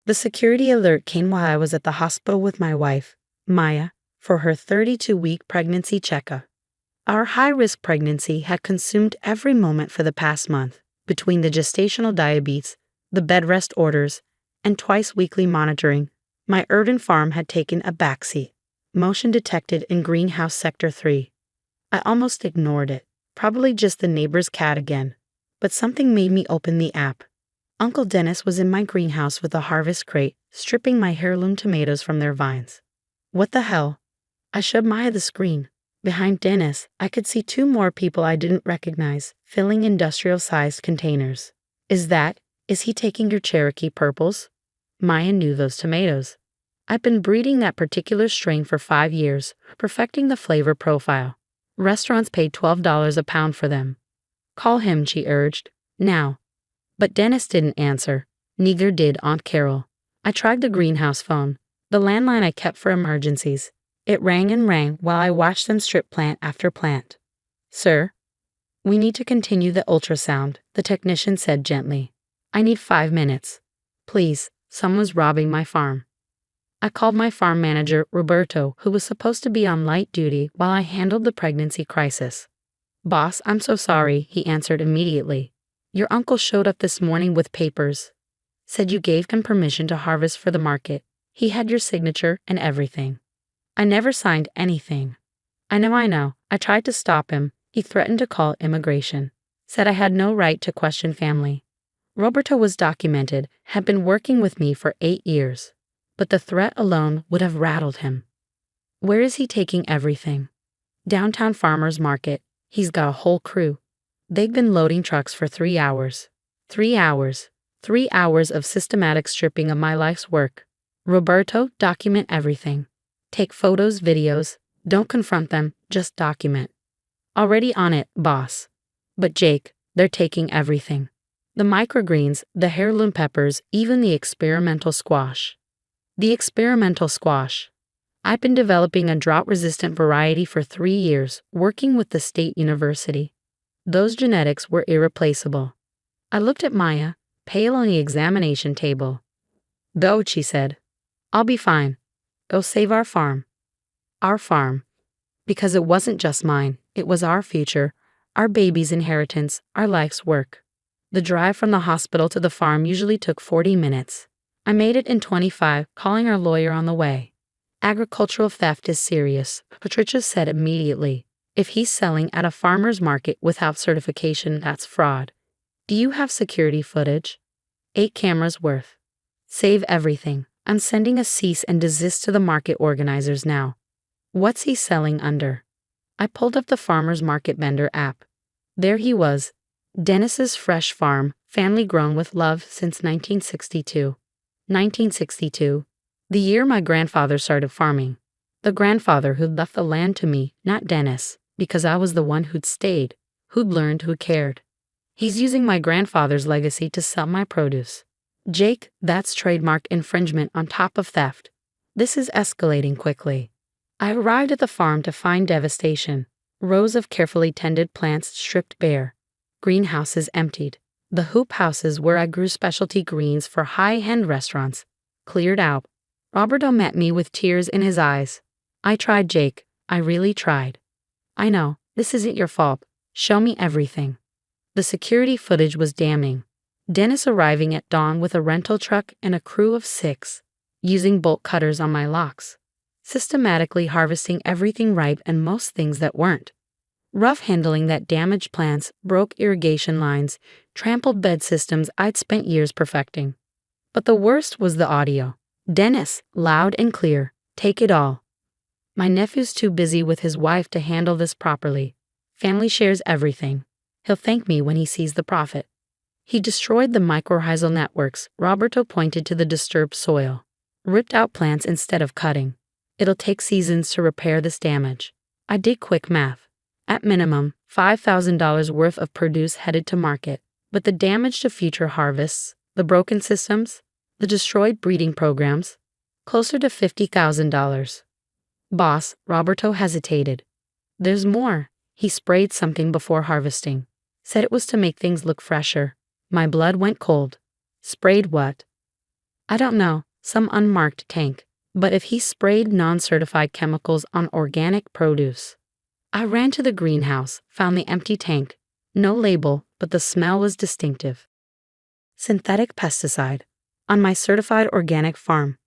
The security alert came while I was at the hospital with my wife, Maya, for her 32-week pregnancy checkup. Our high-risk pregnancy had consumed every moment for the past month, between the gestational diabetes, the bed rest orders, and twice-weekly monitoring. My urban farm had taken a backseat. Motion detected in greenhouse sector 3. I almost ignored it, probably just the neighbor's cat again. But something made me open the app. Uncle Dennis was in my greenhouse with a harvest crate, stripping my heirloom tomatoes from their vines. What the hell? I showed Maya the screen. Behind Dennis, I could see 2 more people I didn't recognize, filling industrial-sized containers. Is he taking your Cherokee purples? Maya knew those tomatoes. I've been breeding that particular strain for 5 years, perfecting the flavor profile. Restaurants paid $12 a pound for them. Call him, she urged. Now. But Dennis didn't answer. Neither did Aunt Carol. I tried the greenhouse phone, the landline I kept for emergencies. It rang and rang while I watched them strip plant after plant. Sir? We need to continue the ultrasound, the technician said gently. I need 5 minutes. Please, someone's robbing my farm. I called my farm manager, Roberto, who was supposed to be on light duty while I handled the pregnancy crisis. Boss, I'm so sorry, he answered immediately. Your uncle showed up this morning with papers. Said you gave him permission to harvest for the market. He had your signature and everything. I never signed anything. I know. I tried to stop him. He threatened to call immigration. Said I had no right to question family. Roberto was documented, had been working with me for 8 years. But the threat alone would have rattled him. Where is he taking everything? Downtown Farmers Market. He's got a whole crew. They've been loading trucks for 3 hours. 3 hours. 3 hours of systematic stripping of my life's work. Roberto, document everything. Take photos, videos. Don't confront them, just document. Already on it, boss. But Jake, they're taking everything. The microgreens, the heirloom peppers, even the experimental squash. The experimental squash. I've been developing a drought-resistant variety for 3 years, working with the state university. Those genetics were irreplaceable. I looked at Maya, pale on the examination table. Go, she said. I'll be fine. Go save our farm. Our farm. Because it wasn't just mine, it was our future, our baby's inheritance, our life's work. The drive from the hospital to the farm usually took 40 minutes. I made it in 25, calling our lawyer on the way. Agricultural theft is serious, Patricia said immediately. If he's selling at a farmer's market without certification, that's fraud. Do you have security footage? 8 cameras worth. Save everything. I'm sending a cease and desist to the market organizers now. What's he selling under? I pulled up the farmer's market vendor app. There he was. Dennis's Fresh Farm, family grown with love since 1962. 1962. The year my grandfather started farming. The grandfather who'd left the land to me, not Dennis, because I was the one who'd stayed, who'd learned, who cared. He's using my grandfather's legacy to sell my produce. Jake, that's trademark infringement on top of theft. This is escalating quickly. I arrived at the farm to find devastation. Rows of carefully tended plants stripped bare. Greenhouses emptied. The hoop houses where I grew specialty greens for high-end restaurants cleared out. Roberto met me with tears in his eyes. I tried, Jake. I really tried. I know, this isn't your fault. Show me everything. The security footage was damning. Dennis arriving at dawn with a rental truck and a crew of 6, using bolt cutters on my locks, systematically harvesting everything ripe and most things that weren't. Rough handling that damaged plants, broke irrigation lines, trampled bed systems I'd spent years perfecting. But the worst was the audio. Dennis, loud and clear, take it all. My nephew's too busy with his wife to handle this properly. Family shares everything. He'll thank me when he sees the profit. He destroyed the mycorrhizal networks. Roberto pointed to the disturbed soil. Ripped out plants instead of cutting. It'll take seasons to repair this damage. I did quick math. At minimum, $5,000 worth of produce headed to market. But the damage to future harvests, the broken systems, the destroyed breeding programs, closer to $50,000. Boss, Roberto hesitated. There's more. He sprayed something before harvesting. Said it was to make things look fresher. My blood went cold. Sprayed what? I don't know, some unmarked tank. But if he sprayed non-certified chemicals on organic produce. I ran to the greenhouse, found the empty tank. No label, but the smell was distinctive. Synthetic pesticide. On my certified organic farm.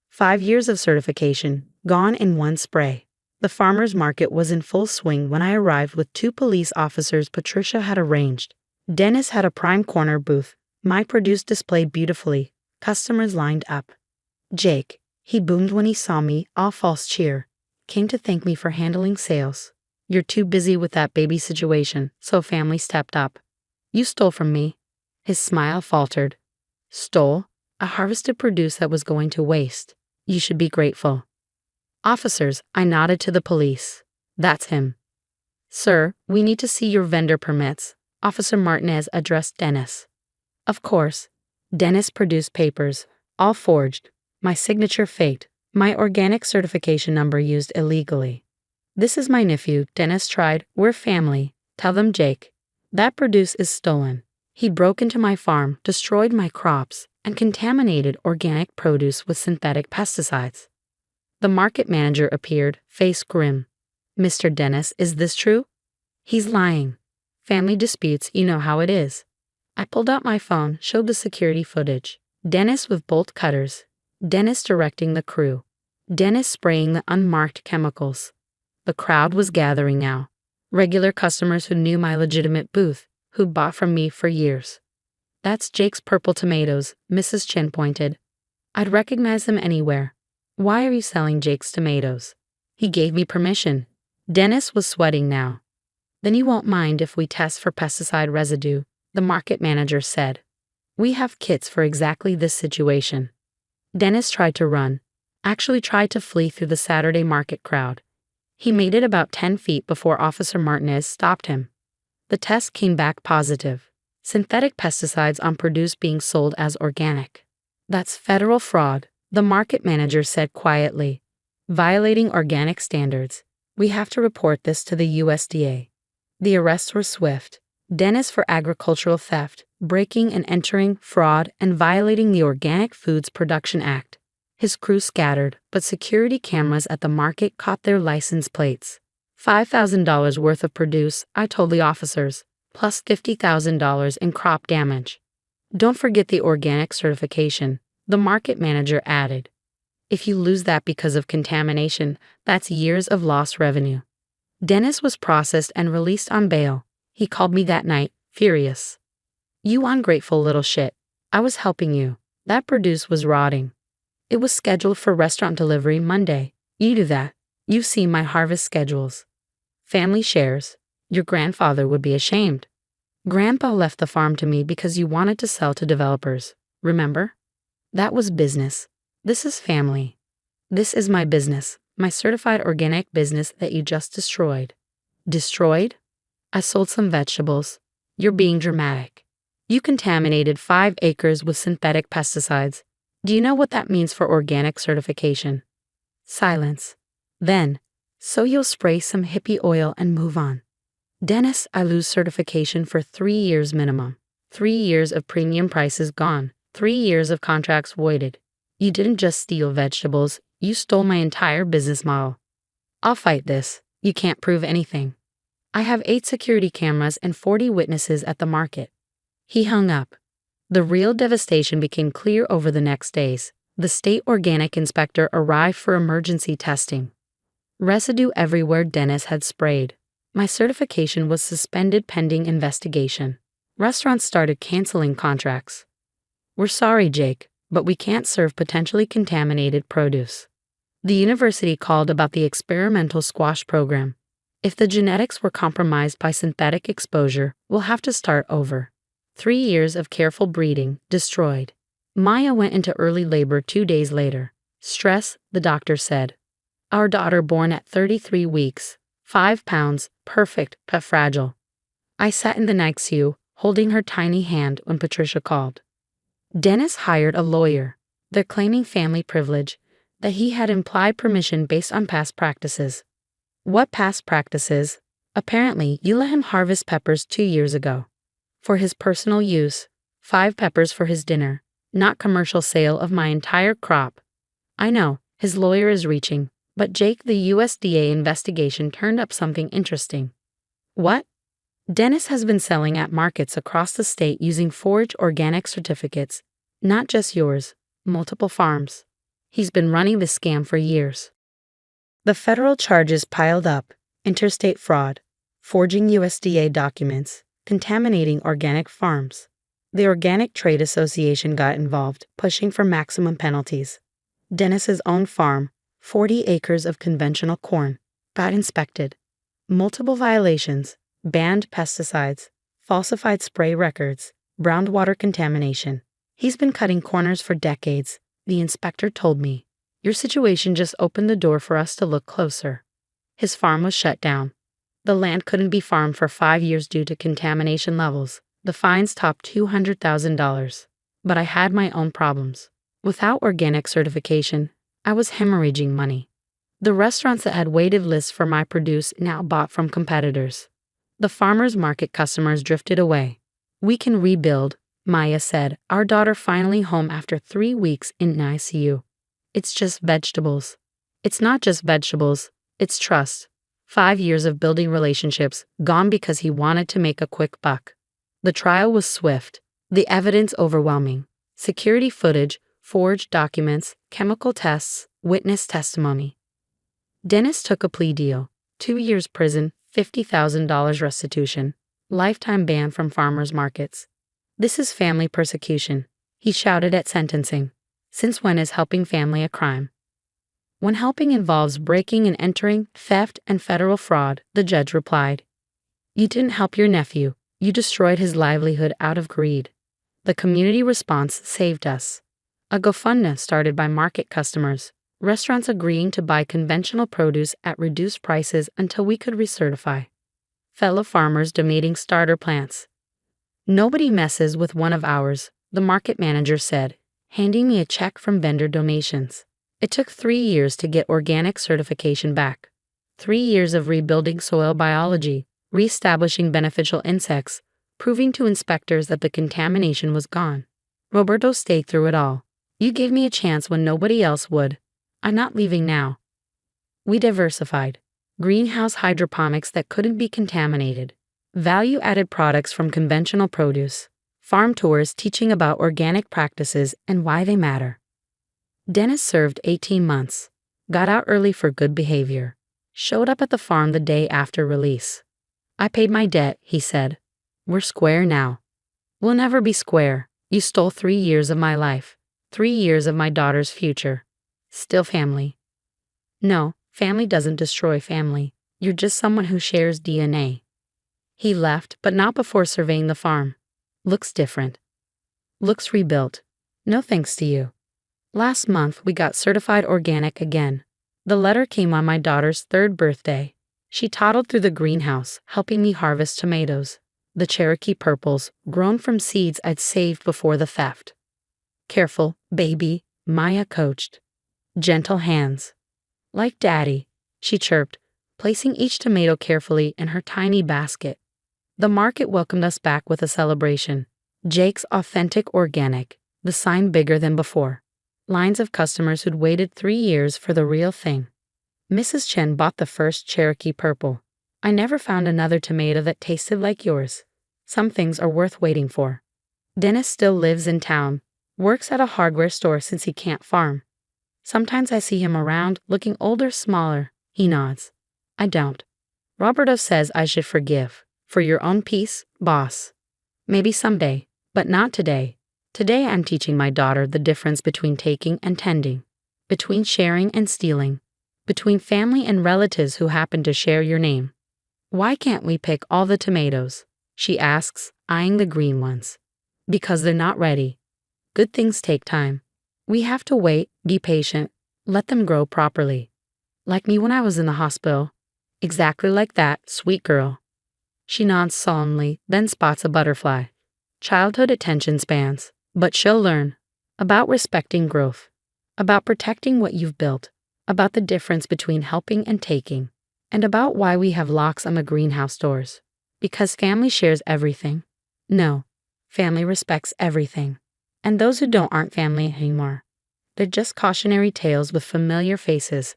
5 years of certification, gone in one spray. The farmer's market was in full swing when I arrived with 2 police officers Patricia had arranged. Dennis had a prime corner booth. My produce displayed beautifully. Customers lined up. Jake, he boomed when he saw me, all false cheer. Came to thank me for handling sales. You're too busy with that baby situation, so family stepped up. You stole from me. His smile faltered. Stole? I harvested produce that was going to waste. You should be grateful. Officers, I nodded to the police. That's him. Sir, we need to see your vendor permits. Officer Martinez addressed Dennis. Of course. Dennis produced papers, all forged. My signature faked, my organic certification number used illegally. This is my nephew, Dennis tried. We're family. Tell them Jake. That produce is stolen. He broke into my farm, destroyed my crops, and contaminated organic produce with synthetic pesticides. The market manager appeared, face grim. Mr. Dennis, is this true? He's lying. Family disputes, you know how it is. I pulled out my phone, showed the security footage. Dennis with bolt cutters. Dennis directing the crew. Dennis spraying the unmarked chemicals. The crowd was gathering now. Regular customers who knew my legitimate booth, who bought from me for years. That's Jake's purple tomatoes, Mrs. Chen pointed. I'd recognize them anywhere. Why are you selling Jake's tomatoes? He gave me permission. Dennis was sweating now. Then you won't mind if we test for pesticide residue, the market manager said. We have kits for exactly this situation. Dennis tried to run, actually tried to flee through the Saturday market crowd. He made it about 10 feet before Officer Martinez stopped him. The test came back positive. Synthetic pesticides on produce being sold as organic. That's federal fraud, the market manager said quietly. Violating organic standards. We have to report this to the USDA. The arrests were swift. Dennis for agricultural theft, breaking and entering, fraud, and violating the Organic Foods Production Act. His crew scattered, but security cameras at the market caught their license plates. $5,000 worth of produce, I told the officers, plus $50,000 in crop damage. Don't forget the organic certification, the market manager added. If you lose that because of contamination, that's years of lost revenue. Dennis was processed and released on bail. He called me that night, furious. You ungrateful little shit. I was helping you. That produce was rotting. It was scheduled for restaurant delivery Monday. You do that. You see my harvest schedules. Family shares. Your grandfather would be ashamed. Grandpa left the farm to me because you wanted to sell to developers. Remember? That was business. This is family. This is my business, my certified organic business that you just destroyed. Destroyed? I sold some vegetables. You're being dramatic. You contaminated 5 acres with synthetic pesticides. Do you know what that means for organic certification? Silence. Then, so you'll spray some hippie oil and move on. Dennis, I lose certification for 3 years minimum. 3 years of premium prices gone. 3 years of contracts voided. You didn't just steal vegetables, you stole my entire business model. I'll fight this. You can't prove anything. I have 8 security cameras and 40 witnesses at the market. He hung up. The real devastation became clear over the next days. The state organic inspector arrived for emergency testing. Residue everywhere Dennis had sprayed. My certification was suspended pending investigation. Restaurants started canceling contracts. We're sorry, Jake, but we can't serve potentially contaminated produce. The university called about the experimental squash program. If the genetics were compromised by synthetic exposure, we'll have to start over. 3 years of careful breeding, destroyed. Maya went into early labor 2 days later. Stress, the doctor said. Our daughter born at 33 weeks, 5 pounds, perfect but fragile. I sat in the NICU, holding her tiny hand when Patricia called. Dennis hired a lawyer. They're claiming family privilege, that he had implied permission based on past practices. What past practices? Apparently, you let him harvest peppers 2 years ago. For his personal use, 5 peppers for his dinner. not commercial sale of my entire crop. I know, his lawyer is reaching, but Jake, the USDA investigation turned up something interesting. What? Dennis has been selling at markets across the state using forged organic certificates, not just yours, multiple farms. He's been running this scam for years. The federal charges piled up: interstate fraud, forging USDA documents, contaminating organic farms. The Organic Trade Association got involved, pushing for maximum penalties. Dennis's own farm, 40 acres of conventional corn, got inspected. Multiple violations: banned pesticides, falsified spray records, groundwater contamination. He's been cutting corners for decades, the inspector told me. Your situation just opened the door for us to look closer. His farm was shut down. The land couldn't be farmed for 5 years due to contamination levels. The fines topped $200,000. But I had my own problems. Without organic certification, I was hemorrhaging money. The restaurants that had waited lists for my produce now bought from competitors. The farmers market customers drifted away. We can rebuild, Maya said, our daughter finally home after 3 weeks in ICU. It's just vegetables. It's not just vegetables, it's trust. 5 years of building relationships gone because he wanted to make a quick buck. The trial was swift, the evidence overwhelming. Security footage, forged documents, chemical tests, witness testimony. Dennis took a plea deal: 2 years prison, $50,000 restitution, lifetime ban from farmers markets. This is family persecution, he shouted at sentencing. Since when is helping family a crime? When helping involves breaking and entering, theft, and federal fraud, the judge replied. You didn't help your nephew, you destroyed his livelihood out of greed. The community response saved us. A GoFundMe started by market customers, restaurants agreeing to buy conventional produce at reduced prices until we could recertify. Fellow farmers donating starter plants. Nobody messes with one of ours, the market manager said, handing me a check from vendor donations. It took 3 years to get organic certification back. 3 years of rebuilding soil biology, reestablishing beneficial insects, proving to inspectors that the contamination was gone. Roberto stayed through it all. You gave me a chance when nobody else would. I'm not leaving now. We diversified. Greenhouse hydroponics that couldn't be contaminated. Value-added products from conventional produce. Farm tours teaching about organic practices and why they matter. Dennis served 18 months. Got out early for good behavior. Showed up at the farm the day after release. I paid my debt, he said. We're square now. We'll never be square. You stole 3 years of my life. 3 years of my daughter's future. Still family. No, family doesn't destroy family. You're just someone who shares DNA. He left, but not before surveying the farm. Looks different. Looks rebuilt. No thanks to you. Last month we got certified organic again. The letter came on my daughter's 3rd birthday. She toddled through the greenhouse, helping me harvest tomatoes. The Cherokee purples, grown from seeds I'd saved before the theft. Careful, baby, Maya coached. Gentle hands. Like Daddy, she chirped, placing each tomato carefully in her tiny basket. The market welcomed us back with a celebration. Jake's Authentic Organic, the sign bigger than before. Lines of customers who'd waited 3 years for the real thing. Mrs. Chen bought the first Cherokee Purple. I never found another tomato that tasted like yours. Some things are worth waiting for. Dennis still lives in town, works at a hardware store since he can't farm. Sometimes I see him around, looking older, smaller. He nods. I don't. Roberto says I should forgive. For your own peace, boss. Maybe someday, but not today. Today I'm teaching my daughter the difference between taking and tending, between sharing and stealing, between family and relatives who happen to share your name. Why can't we pick all the tomatoes? She asks, eyeing the green ones. Because they're not ready. Good things take time. We have to wait, be patient, let them grow properly. Like me when I was in the hospital. Exactly like that, sweet girl. She nods solemnly, then spots a butterfly. Childhood attention spans, but she'll learn. About respecting growth. About protecting what you've built. About the difference between helping and taking. And about why we have locks on the greenhouse doors. Because family shares everything. No, family respects everything. And those who don't aren't family anymore. They're just cautionary tales with familiar faces.